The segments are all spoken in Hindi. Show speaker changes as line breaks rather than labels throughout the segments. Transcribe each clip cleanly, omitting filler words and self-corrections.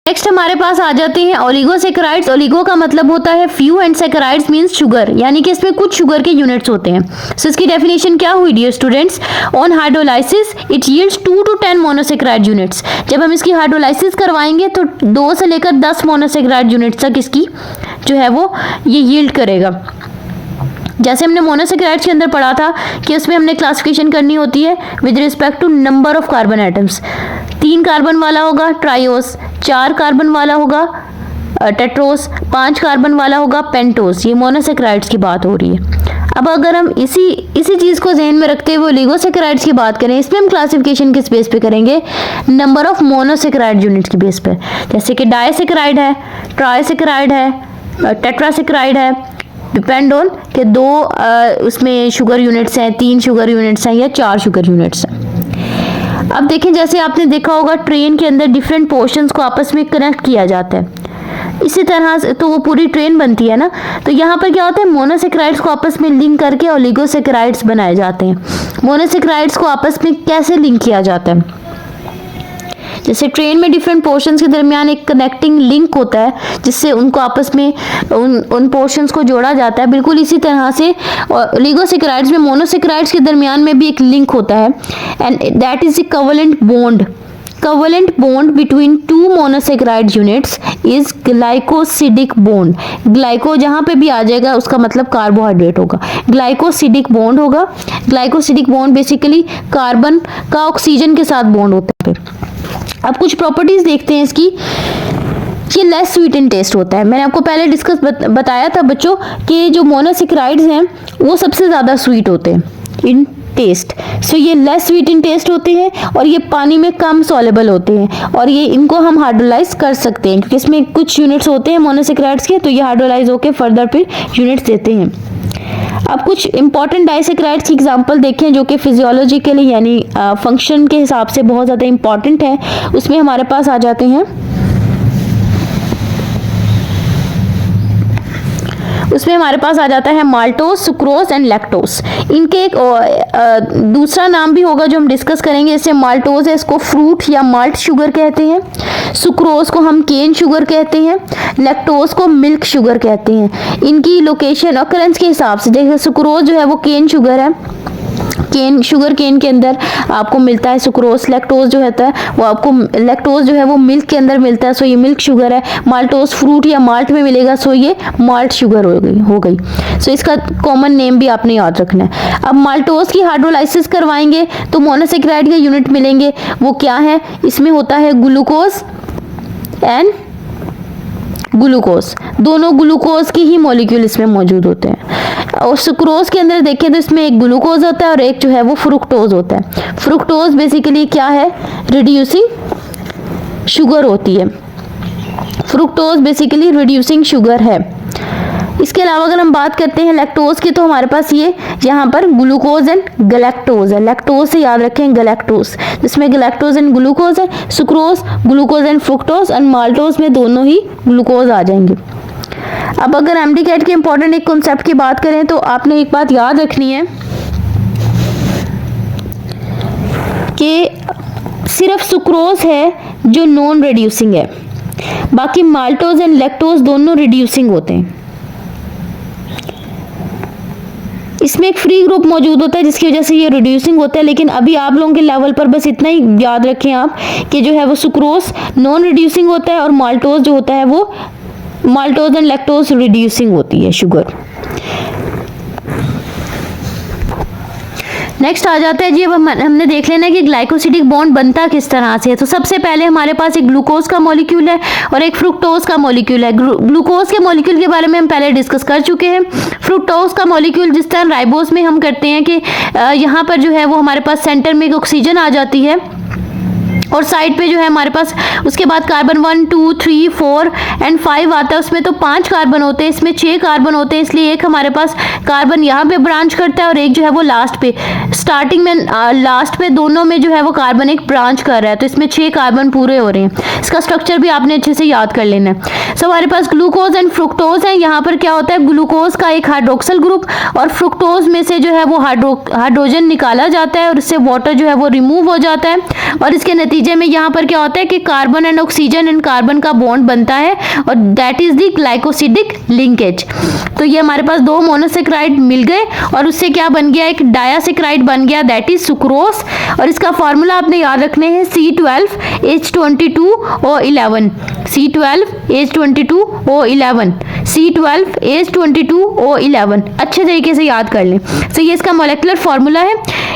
नेक्स्ट हमारे पास आ जाते हैं ओलिगोसेकेराइड्स। ओलिगो का मतलब होता है few and saccharides means sugar, यानी कि इसमें कुछ शुगर के यूनिट्स होते हैं। सो इसकी डेफिनेशन क्या हुई dear students? On hydrolysis it yields 2 to 10 monosaccharide units. जब हम इसकी हाइड्रोलाइसिस करवाएंगे तो 2 से लेकर 10 मोनोसेकेराइड यूनिट्स तक इसकी जो है वो ये यील्ड करेगा। जैसे हमने मोनोसेकेराइड्स के अंदर पढ़ा था कि उसमें हमने क्लासिफिकेशन करनी होती है with respect to number of carbon atoms. 3 carbon वाला होगा ट्राइओस, 4 कार्बन वाला होगा टेट्रोस, 5 कार्बन वाला होगा पेंटोस। ये मोनोसेकेराइड्स की बात हो रही है। अब अगर हम इसी चीज़ को ध्यान में रखते हुए ओलिगोसेकेराइड्स की बात करें, इसमें हम क्लासिफिकेशन किस बेस पे करेंगे? नंबर ऑफ मोनोसेकेराइड यूनिट्स की बेस पे। जैसे कि डाइसेकेराइड है, ट्राइसेकेराइड है, टेट्रासेकेराइड है, डिपेंड ऑन कि 2 उसमें शुगर यूनिट्स हैं, 3 शुगर यूनिट्स हैं या 4 शुगर यूनिट्स हैं। अब देखें, जैसे आपने देखा होगा ट्रेन के अंदर डिफरेंट पोर्शंस को आपस में कनेक्ट किया जाता है, इसी तरह से तो वो पूरी ट्रेन बनती है ना। तो यहाँ पर क्या होता है, मोनोसेकेराइड्स को आपस में लिंक करके ओलिगोसेकेराइड्स बनाए जाते हैं। मोनोसेकेराइड्स को आपस में कैसे लिंक किया जाता है? जैसे ट्रेन में डिफरेंट पोर्शंस के दरमियान एक कनेक्टिंग लिंक होता है जिससे उनको आपस में उन पोर्शंस को जोड़ा जाता है। बिल्कुल इसी तरह से ओलिगोसेकेराइड्स में मोनोसेकेराइड्स के दरमियान में भी एक लिंक होता है and that is the covalent bond. Covalent bond between 2 monosaccharide units is glycosidic bond। Glyco जहाँ पे भी आ जाएगा उसका मतलब कार्बोहाइड्रेट होगा, ग्लाइकोसिडिक बॉन्ड होगा। ग्लाइकोसिडिक बॉन्ड बेसिकली कार्बन का ऑक्सीजन के साथ बॉन्ड होता है। अब कुछ प्रॉपर्टीज देखते हैं इसकी। ये लेस स्वीट इन टेस्ट होता है। मैंने आपको पहले डिस्कस बताया था बच्चों कि जो मोनोसेकेराइड्स हैं वो सबसे ज़्यादा स्वीट होते हैं इन टेस्ट। सो ये लेस स्वीट इन टेस्ट होते हैं और ये पानी में कम सॉलेबल होते हैं और ये इनको हम हाइड्रोलाइज कर सकते हैं क्योंकि इसमें कुछ यूनिट्स होते हैं मोनोसेकेराइड्स के, तो ये हाइड्रोलाइज होकर फर्दर फिर यूनिट्स देते हैं। अब कुछ इंपॉर्टेंट डाइसेकेराइड्स की एग्जांपल देखें जो कि फिजियोलॉजिकली यानी फंक्शन के हिसाब से बहुत ज़्यादा इंपॉर्टेंट है। उसमें हमारे पास आ जाते हैं जाता है माल्टोज, सुक्रोज एंड लैक्टोज। इनके एक दूसरा नाम भी होगा जो हम डिस्कस करेंगे। जैसे माल्टोज है, इसको फ्रूट या माल्ट शुगर कहते हैं। सुक्रोज को हम केन शुगर कहते हैं। लैक्टोज को मिल्क शुगर कहते हैं। इनकी लोकेशन ऑकरेंस के हिसाब से देखिए, सुक्रोज जो है वो केन शुगर है, शुगर केन के अंदर आपको मिलता है सुक्रोज। लैक्टोज जो होता है वो आपको लैक्टोज जो है वो मिल्क के अंदर मिलता है, सो ये मिल्क शुगर है। माल्टोज फ्रूट या माल्ट में मिलेगा, सो ये माल्ट शुगर हो गई। सो इसका कॉमन नेम भी आपने याद रखना है। अब माल्टोज की हाइड्रोलाइसिस करवाएंगे तो मोनोसेकेराइड के यूनिट मिलेंगे। वो क्या है? इसमें होता है ग्लूकोज एंड ग्लूकोज, दोनों ग्लूकोज के ही मॉलिक्यूल इसमें मौजूद होते हैं। और सुक्रोज के अंदर देखें तो इसमें एक ग्लूकोज होता है और एक जो है वो फ्रुक्टोज होता है। फ्रुक्टोज बेसिकली क्या है? रिड्यूसिंग शुगर होती है। फ्रुक्टोज बेसिकली रिड्यूसिंग शुगर है। इसके अलावा अगर हम बात करते हैं लैक्टोज की, तो हमारे पास ये यहाँ पर ग्लूकोज एंड गलैक्टोज है। लैक्टोज से याद रखें गलैक्टोज, जिसमें गलैक्टोज एंड ग्लूकोज है। Sucrose glucose and fructose and maltose में दोनों ही ग्लूकोज आ जाएंगे। अब अगर एमडीकेट के इंपॉर्टेंट एक कॉन्सेप्ट की बात करें तो आपने एक बात याद रखनी है कि सिर्फ सुक्रोज है जो नॉन रिड्यूसिंग है, बाकी माल्टोज एंड लैक्टोज दोनों रिड्यूसिंग होते हैं। इसमें एक फ्री ग्रुप मौजूद होता है जिसकी वजह से ये रिड्यूसिंग होता है। लेकिन अभी आप लोगों के लेवल पर बस इतना ही याद रखें आप कि जो है वो सुक्रोज नॉन रिड्यूसिंग होता है और माल्टोज जो होता है वो माल्टोज एंड लैक्टोज रिड्यूसिंग होती है शुगर। नेक्स्ट आ जाता है जी, अब हमने देख लेना है कि ग्लाइकोसिडिक बॉन्ड बनता किस तरह से है। तो सबसे पहले हमारे पास एक ग्लूकोज का मॉलिक्यूल है और एक फ्रुक्टोज का मॉलिक्यूल है। ग्लूकोज के मॉलिक्यूल के बारे में हम पहले डिस्कस कर चुके हैं। फ्रुक्टोज का मॉलिक्यूल जिस तरह राइबोस में हम करते हैं कि यहाँ पर जो है वो हमारे पास सेंटर में एक ऑक्सीजन आ जाती है और साइड पे जो है हमारे पास उसके बाद कार्बन 1 2 3 4 एंड 5 आता है। उसमें तो 5 कार्बन होते हैं, इसमें 6 कार्बन होते हैं, इसलिए एक हमारे पास कार्बन यहाँ पे ब्रांच करता है और एक जो है वो लास्ट पे, स्टार्टिंग में लास्ट पे दोनों में जो है वो कार्बन एक ब्रांच कर रहा है। तो इसमें 6 कार्बन पूरे हो रहे हैं। इसका स्ट्रक्चर भी आपने अच्छे से याद कर लेना है। सो हमारे पास ग्लूकोज एंड फ्रुक्टोज है। यहाँ पर क्या होता है, ग्लूकोज का एक हाइड्रोक्सल ग्रुप और फ्रुक्टोज में से जो है वो हाइड्रोजन निकाला जाता है और इससे वाटर जो है वो रिमूव हो जाता है और इसके नतीजे नतीजे में यहाँ पर क्या होता है कि carbon and oxygen and carbon का बॉन्ड बनता है और that is the glycosidic linkage. तो ये हमारे पास दो मोनोसेक्राइड मिल गए और उससे क्या बन गया, एक डायासेक्राइड बन गया, दैट इज सुक्रोज। और इसका फॉर्मूला आपने याद रखने हैं C12H22O11, C12H22O11, C12H22O11, अच्छे तरीके से याद कर लें। तो ये इसका मॉलिक्यूलर फॉर्मूला है।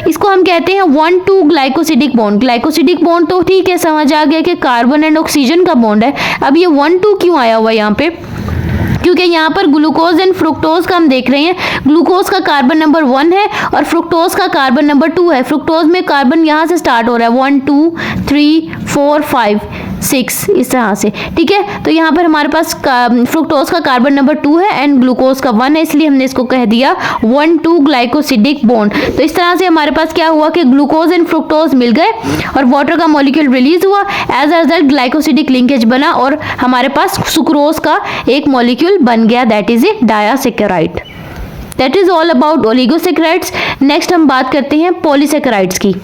इसको हम कहते हैं 1,2 ग्लाइकोसिडिक बॉन्ड। ग्लाइकोसिडिक बॉन्ड तो ठीक है, समझ आ गया कि कार्बन एंड ऑक्सीजन का बॉन्ड है। अब ये 1,2 क्यों आया हुआ है यहाँ पे, क्योंकि यहाँ पर ग्लूकोज एंड फ्रुक्टोज का हम देख रहे हैं। ग्लूकोज का कार्बन नंबर 1 है और फ्रुक्टोज का कार्बन नंबर 2 है। फ्रुक्टोज में कार्बन यहाँ से स्टार्ट हो रहा है 1 2 3 4 5 6 इस तरह से, ठीक है। तो यहाँ पर हमारे पास फ्रुक्टोज का कार्बन नंबर 2 है एंड ग्लूकोज का 1 है, इसलिए हमने इसको कह दिया 1,2 ग्लाइकोसिडिक बॉन्ड। तो इस तरह से हमारे पास क्या हुआ कि ग्लूकोज एंड फ्रुक्टोज मिल गए और वाटर का मॉलिक्यूल रिलीज हुआ, as a result glycosidic linkage बना और हमारे पास सुक्रोज का एक मॉलिक्यूल बन गया, that is a disaccharide. That is all about oligosaccharides. Next हम बात करते हैं पॉलीसेक्राइड्स की।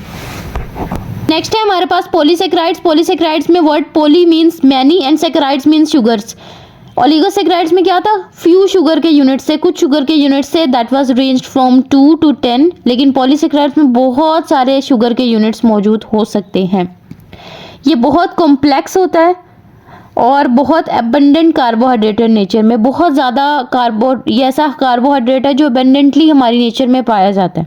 नेक्स्ट है हमारे पास पॉलीसेक्राइड्स। पॉलीसेक्राइड्स में word poly means many and saccharides means sugars. Oligosaccharides में क्या था, फ्यू शुगर के यूनिट से, कुछ शुगर के यूनिट से, that was ranged from 2 to 10। लेकिन पॉलीसेक्राइड्स में बहुत सारे शुगर के यूनिट्स मौजूद हो सकते हैं। ये बहुत कॉम्प्लेक्स होता है और बहुत एबंडेंट कार्बोहाइड्रेट नेचर में, बहुत ज़्यादा ये ऐसा कार्बोहाइड्रेट है जो एबंडेंटली हमारी नेचर में पाया जाता है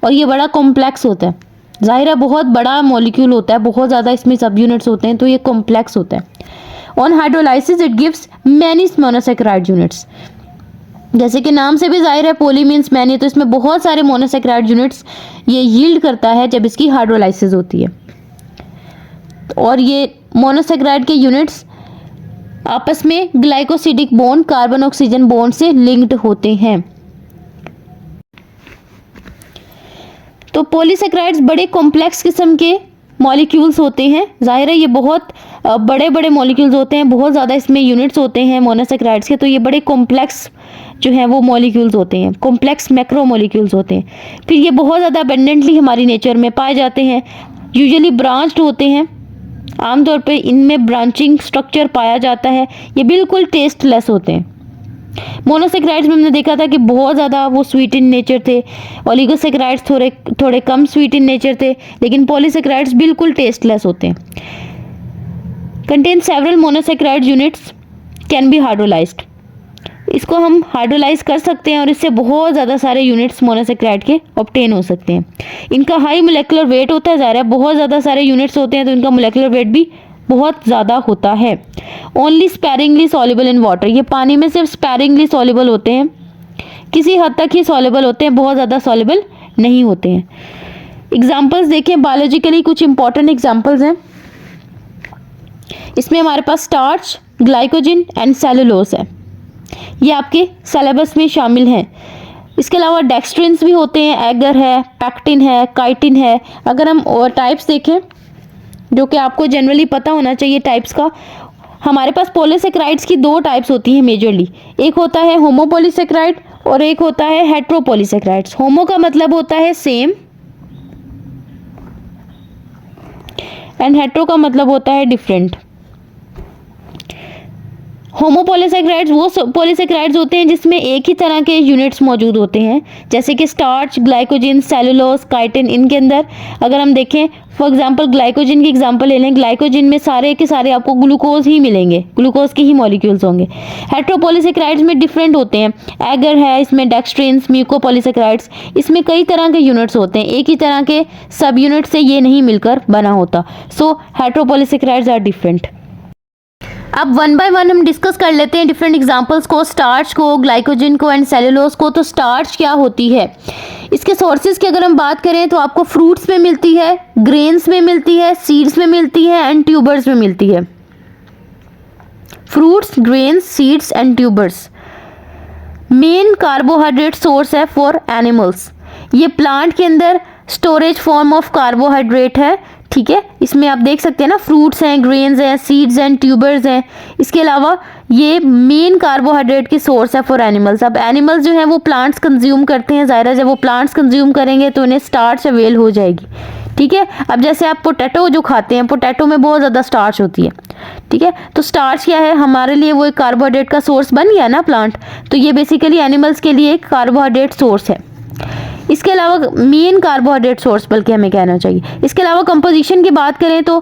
और ये बड़ा कॉम्प्लेक्स होता है। जाहिर है बहुत बड़ा मॉलिक्यूल होता है, बहुत ज़्यादा इसमें सब यूनिट्स होते हैं, तो ये कॉम्प्लेक्स होता है। On hydrolysis it gives many monosaccharide units. जैसे कि नाम से भी जाहिर है पॉली मीन्स मैनी, तो इसमें बहुत सारे मोनोसेक्राइड यूनिट्स ये यील्ड करता है जब इसकी हाइड्रोलाइसिस होती है। और ये मोनोसेक्राइड के यूनिट्स आपस में glycosidic bond, carbon oxygen bond से लिंक्ड होते हैं। तो पॉलीसेक्राइड्स बड़े कॉम्प्लेक्स किस्म के मॉलिक्यूल्स होते हैं। जाहिर है ये बहुत बड़े बड़े मॉलिक्यूल्स होते हैं, बहुत ज़्यादा इसमें यूनिट्स होते हैं मोनोसेक्राइड्स के, तो ये बड़े कॉम्प्लेक्स जो हैं वो मॉलिक्यूल्स होते हैं, कॉम्प्लेक्स मैक्रो मॉलिक्यूल्स होते हैं। फिर ये बहुत ज़्यादा अबंडेंटली हमारी नेचर में पाए जाते हैं, यूजुअली ब्रांच्ड होते हैं, आमतौर पे इनमें ब्रांचिंग स्ट्रक्चर पाया जाता है। ये बिल्कुल टेस्टलेस होते हैं। मोनोसेक्राइड्स में हमने देखा था कि बहुत ज़्यादा वो स्वीट इन नेचर थे, ओलिगोसेक्राइड्स थोड़े कम स्वीट इन नेचर थे, लेकिन पॉलीसेक्राइड्स बिल्कुल टेस्टलेस होते हैं। Contain several monosaccharide units can be hydrolysed. इसको हम हाइड्रोलाइज कर सकते हैं और इससे बहुत ज़्यादा सारे यूनिट्स मोनोसेक्राइड के ऑब्टेन हो सकते हैं। इनका हाई मोलेकुलर वेट होता है, ज़ाहिर है बहुत ज़्यादा सारे यूनिट्स होते हैं तो इनका मोलेकुलर वेट भी बहुत ज़्यादा होता है। Only sparingly soluble in water. ये पानी में सिर्फ स्पैरिंगली सॉल्युबल होते हैं, किसी हद तक ही सॉल्युबल होते हैं, बहुत ज़्यादा सॉल्युबल नहीं होते हैं। एग्जाम्पल्स देखें, बायोलॉजिकली कुछ इंपॉर्टेंट एग्जाम्पल्स हैं। इसमें हमारे पास स्टार्च, ग्लाइकोजन एंड सेलुलोज है, ये आपके सिलेबस में शामिल हैं। इसके अलावा डेक्स्ट्रिन्स भी होते हैं, एगर है, पैक्टिन है, काइटिन है। अगर हम और टाइप्स देखें जो कि आपको जनरली पता होना चाहिए टाइप्स का, हमारे पास पॉलीसेक्राइड्स की दो टाइप्स होती हैं मेजरली। एक होता है होमोपॉलीसेक्राइड और एक होता है हेट्रोपॉलीसेक्राइड्स। होमो का मतलब होता है सेम एंड हेट्रो का मतलब होता है डिफरेंट। होमोपॉलीसेक्राइड्स वो पॉलीसेक्राइड्स होते हैं जिसमें एक ही तरह के यूनिट्स मौजूद होते हैं, जैसे कि स्टार्च, ग्लाइकोजन, सेलुलोज, काइटिन। इनके अंदर अगर हम देखें, फॉर एग्जांपल ग्लाइकोजन की एग्जांपल ले लें, ग्लाइकोजन में सारे के सारे आपको ग्लूकोज ही मिलेंगे, ग्लूकोज के ही मॉलिक्यूल्स होंगे। हेट्रोपॉलीसेक्राइड्स में डिफरेंट होते हैं, एगर है, इसमें डेक्स्ट्रिन्स, म्यूकोपॉलीसेक्राइड्स, इसमें कई तरह के यूनिट्स होते हैं, एक ही तरह के सब यूनिट से ये नहीं मिलकर बना होता। सो हेट्रोपॉलीसेक्राइड्स आर डिफरेंट। अब वन बाय वन हम डिस्कस कर लेते हैं डिफरेंट एग्जांपल्स को, स्टार्च को, ग्लाइकोजन को एंड सेलुलोज को। तो स्टार्च क्या होती है, इसके सोर्सेज की अगर हम बात करें तो आपको फ्रूट्स में मिलती है, ग्रेन्स में मिलती है, सीड्स में मिलती है एंड ट्यूबर्स में मिलती है। Fruits, grains, seeds and tubers main carbohydrate source है फॉर एनिमल्स। ये प्लांट के अंदर स्टोरेज फॉर्म ऑफ कार्बोहाइड्रेट है, ठीक है। इसमें आप देख सकते हैं ना, फ्रूट्स हैं, ग्रेन्स हैं, सीड्स एंड ट्यूबर्स हैं। इसके अलावा ये मेन कार्बोहाइड्रेट की सोर्स है फॉर एनिमल्स। अब एनिमल्स जो हैं वो प्लांट्स कंज्यूम करते हैं, ज़ाहिर है जब वो प्लांट्स कंज्यूम करेंगे तो उन्हें स्टार्च अवेल हो जाएगी, ठीक है। अब जैसे आप पोटैटो जो खाते हैं, पोटैटो में बहुत ज़्यादा स्टार्च होती है, ठीक है। तो स्टार्च क्या है हमारे लिए, वो एक कार्बोहाइड्रेट का सोर्स बन गया ना प्लांट, तो ये बेसिकली एनिमल्स के लिए एक कार्बोहाइड्रेट सोर्स है। इसके अलावा मेन कार्बोहाइड्रेट सोर्स बल्कि हमें कहना चाहिए। इसके अलावा कंपोजिशन की बात करें तो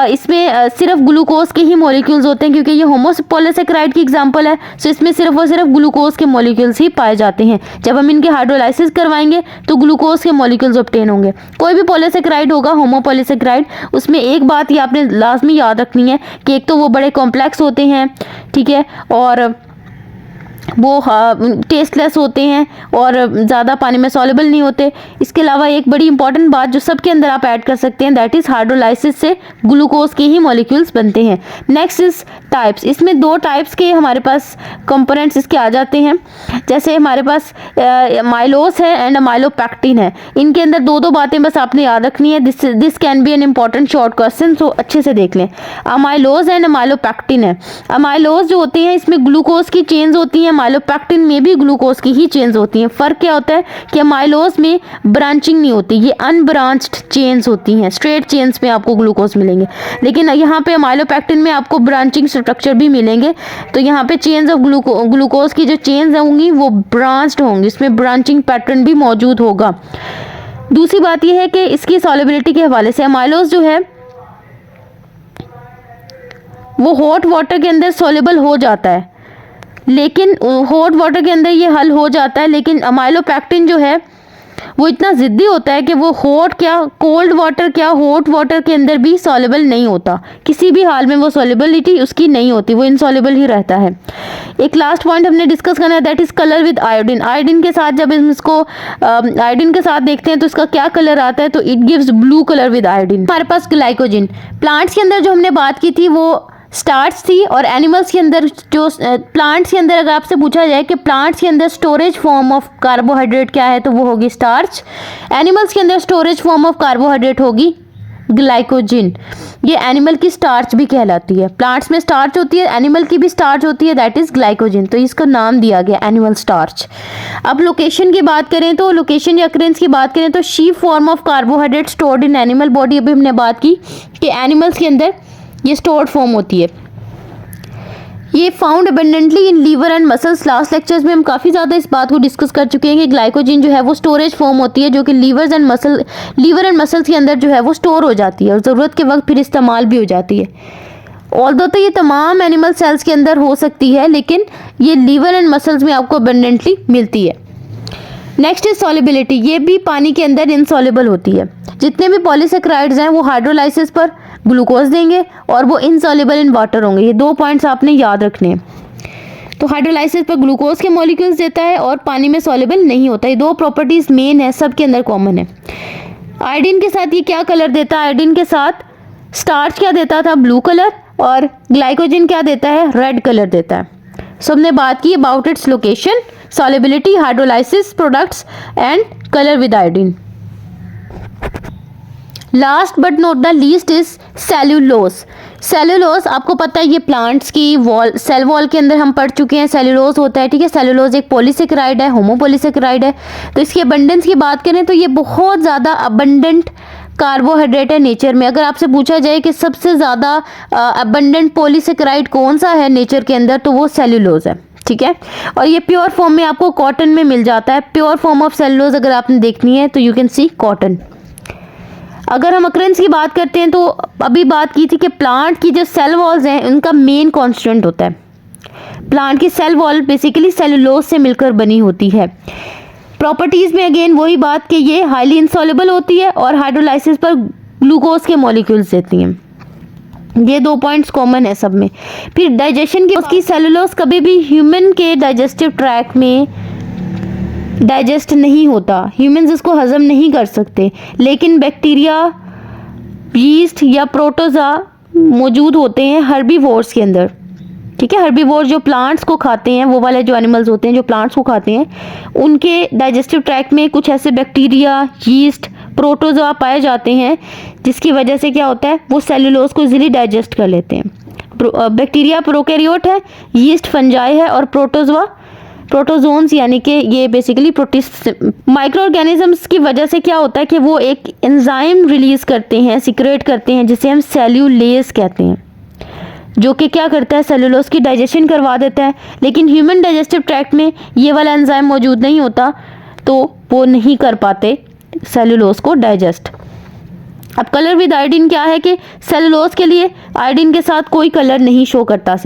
इसमें सिर्फ ग्लूकोज के ही मॉलिक्यूल्स होते हैं, क्योंकि ये होमोपॉलीसेकेराइड की एग्जांपल है। सो इसमें सिर्फ और सिर्फ ग्लूकोज के मॉलिक्यूल्स ही पाए जाते हैं। जब हम इनके हाइड्रोलाइसिस करवाएंगे तो ग्लूकोज के मॉलिक्यूल्स ऑब्टेन होंगे। कोई भी पॉलीसेकेराइड होगा होमोपॉलीसेकेराइड, उसमें एक बात ये आपने लाजमी याद रखनी है कि एक तो वो बड़े कॉम्प्लेक्स होते हैं, ठीक है, और वो टेस्टलेस होते हैं और ज़्यादा पानी में सॉल्युबल नहीं होते। इसके अलावा एक बड़ी इंपॉर्टेंट बात जो सबके अंदर आप ऐड कर सकते हैं, दैट इज़ हाइड्रोलाइसिस से ग्लूकोज के ही मॉलिक्यूल्स बनते हैं। Next is types. इसमें 2 टाइप्स के हमारे पास कंपोनेंट्स इसके आ जाते हैं। जैसे हमारे पास माइलोस है एंड माइलोपैक्टिन है। इनके अंदर 2 बातें बस आपने याद रखनी है। This can be an important short question, so अच्छे से देख लें। अमाइलोज एंड माइलोपैक्टिन है। अमाइलोज जो होते हैं इसमें ग्लूकोज की चेन्स होती हैं, माइलोपैक्टिन में भी ग्लूकोज की ही चेन्स होती हैं। फ़र्क क्या होता है कि माइलोज में ब्रांचिंग नहीं होती, ये अनब्रांच्ड चेन्स होती हैं, स्ट्रेट चेन्स में आपको ग्लूकोज मिलेंगे। लेकिन यहाँ पे माइलोपैक्टिन में आपको ब्रांचिंग स्ट्रक्चर भी मिलेंगे। तो यहाँ पे चेन्स ऑफ ग्लूकोज की जो चेन्स होंगी वो ब्रांच्ड होंगी, इसमें ब्रांचिंग पैटर्न भी मौजूद होगा। दूसरी बात यह है कि इसकी सॉल्युबिलिटी के हवाले से अमाइलोज जो है वो हॉट वाटर के अंदर सॉल्युबल हो जाता है, लेकिन हॉट वाटर के अंदर ये हल हो जाता है। लेकिन अमाइलोपैक्टिन जो है वो इतना ज़िद्दी होता है कि वो कोल्ड वाटर क्या हॉट वाटर के अंदर भी सॉल्युबल नहीं होता। किसी भी हाल में वो सॉल्युबिलिटी उसकी नहीं होती, वो इनसॉल्युबल ही रहता है। एक लास्ट पॉइंट हमने डिस्कस करना है, that is colour with iodine. Iodine के साथ जब इसको आयोडीन के साथ देखते हैं तो इसका क्या कलर आता है, तो it gives blue colour with iodine. हमारे पास ग्लाइकोजन, प्लांट्स के अंदर जो हमने बात की थी वो स्टार्च थी, और एनिमल्स के अंदर जो प्लांट्स के अंदर अगर आपसे पूछा जाए कि प्लांट्स के अंदर स्टोरेज फॉर्म ऑफ कार्बोहाइड्रेट क्या है, तो वो होगी स्टार्च। एनिमल्स के अंदर स्टोरेज फॉर्म ऑफ कार्बोहाइड्रेट होगी ग्लाइकोजन। ये एनिमल की स्टार्च भी कहलाती है। प्लांट्स में स्टार्च होती है, एनिमल की भी स्टार्च होती है, दैट इज ग्लाइकोजन। तो इसका नाम दिया गया एनिमल स्टार्च। अब लोकेशन की बात करें तो लोकेशन या अक्रेंस की बात करें तो sheep form of carbohydrate stored in animal body. अभी हमने बात की कि एनिमल्स के अंदर ये स्टोर्ड फॉर्म होती है। ये found abundantly in liver and muscles. Last lectures में हम काफ़ी ज़्यादा इस बात को डिस्कस कर चुके हैं कि ग्लाइकोजन जो है वो स्टोरेज फॉर्म होती है, जो कि लीवर एंड मसल्स के अंदर जो है वो स्टोर हो जाती है और ज़रूरत के वक्त फिर इस्तेमाल भी हो जाती है। ऑल्दो तो ये तमाम एनिमल सेल्स के अंदर हो सकती है, लेकिन ये लीवर एंड मसल्स में आपको अबंडेंटली मिलती है। Next is solubility. ये भी पानी के अंदर इनसॉल्युबल होती है। जितने भी पॉलीसेकेराइड्स हैं वो हाइड्रोलाइसिस पर ग्लूकोज देंगे और वो इनसॉल्युबल इन वाटर होंगे। ये 2 पॉइंट्स आपने याद रखने हैं। तो हाइड्रोलाइसिस पर ग्लूकोज के मॉलिक्यूल्स देता है और पानी में सॉल्युबल नहीं होता। ये 2 प्रॉपर्टीज मेन है, सबके अंदर कॉमन है। आयोडीन के साथ ये क्या कलर देता है, आयोडीन के साथ स्टार्च क्या देता था, ब्लू कलर, और ग्लाइकोजन क्या देता है, रेड कलर देता है। सो हमने बात की about its location, solubility, hydrolysis products and colour with iodine. Last but not the least is cellulose. Cellulose आपको पता है ये प्लांट्स की सेल वॉल के अंदर हम पढ़ चुके हैं, सेल्यूलोज होता है, ठीक है। सेल्यूलोज एक पॉलीसेकेराइड है, होमोपॉलीसेकेराइड है। तो इसकी अबंडेंस की बात करें तो ये बहुत ज़्यादा अबंडेंट कार्बोहाइड्रेट है नेचर में। अगर आपसे पूछा जाए कि सबसे ज़्यादा अबंडेंट पॉलीसेकेराइड कौन सा है नेचर के अंदर, तो वो सेल्यूलोज है, ठीक है। और ये प्योर फॉर्म में आपको कॉटन में मिल जाता है। प्योर फॉर्म ऑफ सेल्यूलोज अगर आपने देखनी है तो यू कैन सी कॉटन। अगर हम अक्रेंस की बात करते हैं तो अभी बात की थी कि प्लांट की जो सेल वॉल्स हैं उनका मेन कॉन्स्टेंट होता है। प्लांट की सेल वॉल बेसिकली सेल्यूलोज से मिलकर बनी होती है। प्रॉपर्टीज़ में अगेन वही बात कि ये हाईली इंसॉल्युबल होती है और हाइड्रोलाइसिस पर ग्लूकोज के मॉलिक्यूल्स देती हैं। ये 2 पॉइंट्स कॉमन है सब में। फिर डाइजेशन की उसकी सेल्यूलोज कभी भी ह्यूमन के डाइजेस्टिव ट्रैक्ट में डाइजेस्ट नहीं होता, ह्यूमंस इसको हजम नहीं कर सकते, लेकिन बैक्टीरिया, यीस्ट या प्रोटोज़ा मौजूद होते हैं हर्बीवोर्स के अंदर, ठीक है। हर्बीवोर जो प्लांट्स को खाते हैं, वो वाले जो एनिमल्स होते हैं जो प्लांट्स को खाते हैं, उनके डाइजेस्टिव ट्रैक्ट में कुछ ऐसे बैक्टीरिया, यीस्ट, प्रोटोज़ोआ पाए जाते हैं जिसकी वजह से क्या होता है, वो सेल्यूलोज को इजीली डाइजेस्ट कर लेते हैं। बैक्टीरिया प्रोकैरियोट है, यीस्ट फंजाई है और प्रोटोज़ोआ प्रोटोजोन्स यानी कि ये बेसिकली प्रोटिस्ट। माइक्रो ऑर्गेनिजम्स की वजह से क्या होता है कि वो एक एंजाइम रिलीज करते हैं, सिक्रेट करते हैं, जिसे हम सेल्यूलेज कहते हैं, जो कि क्या करता है, सेलुलोज की डाइजेशन करवा देता है। लेकिन ह्यूमन डाइजेस्टिव ट्रैक्ट में ये वाला एंजाइम मौजूद नहीं होता, तो वो नहीं कर पाते सेलुलोज को डाइजेस्ट। अब कलर विद आयोडीन क्या है कि सेलुलोज के लिए आयोडीन के साथ कोई कलर नहीं शो करता।